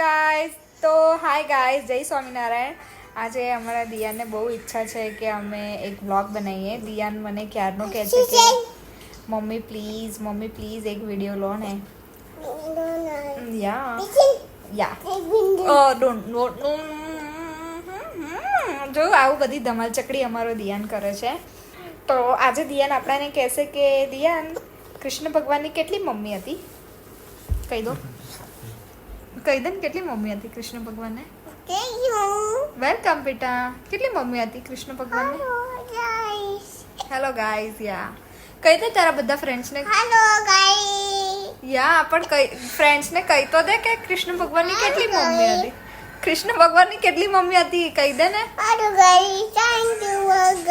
Guys તો hi guys જય સ્વામિનારાયણ. આજે અમારા દિયાને બહુ ઈચ્છા છે કે અમે એક વ્લોગ બનાવીએ. દિયાન મને ક્યારનો કહે છે કે મમ્મી પ્લીઝ એક વિડીયો લો ને. યા જો આવું બધી ધમાલ ચકડી અમારો દિયાન કરે છે. તો આજે દિયાન આપણાને કહેશે કે દિયાન કૃષ્ણ ભગવાનની કેટલી મમ્મી હતી કહી દો. કહી દે ને કેટલી મમ્મી હતી કૃષ્ણ ભગવાનને. વેલકમ બેટા. કેટલી મમ્મી હતી કૃષ્ણ ભગવાનને. Hello guys. યા કહી દે તારા બધા ફ્રેન્ડ્સને. Hello guys. યા પણ કઈ ફ્રેન્ડ્સને કહી તો દે કે કૃષ્ણ ભગવાનની કેટલી મમ્મી હતી. કૃષ્ણ ભગવાનની કેટલી મમ્મી હતી કહી દે ને. Hello guys. Thank you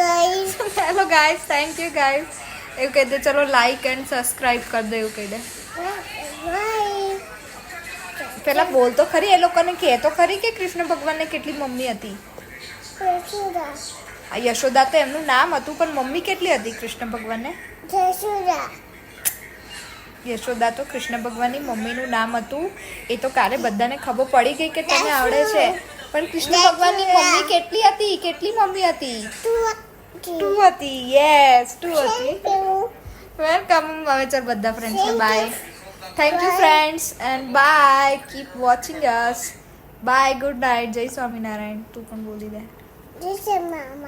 guys. Hello guys. Thank you guys. એવું કહી દે. ચલો લાઈક એન્ડ સબસ્ક્રાઇબ કરી દે એવું કહી દે. પેલા બોલ તો ખરી. એ લોકોને કહે તો ખરી કે કૃષ્ણ ભગવાનને કેટલી મમ્મી હતી. યશોદા તો એમનું નામ હતું પણ મમ્મી કેટલી હતી કૃષ્ણ ભગવાનને. યશોદા તો કૃષ્ણ ભગવાનની મમ્મીનું નામ હતું. એ તો કાલે બધાને ખબર પડી ગઈ કે તને આવડે છે. પણ કૃષ્ણ ભગવાનની મમ્મી કેટલી હતી. કેટલી મમ્મી હતી. 2 હતી. યસ 2 હતી. વેલકમ. હવે ચાલ બધા ફ્રેન્ડ્સને by. Thank you friends and bye. Keep watching us. Bye. Good night. જય સ્વામિનારાયણ. તું પણ બોલી દે. જય શ્રી રામ.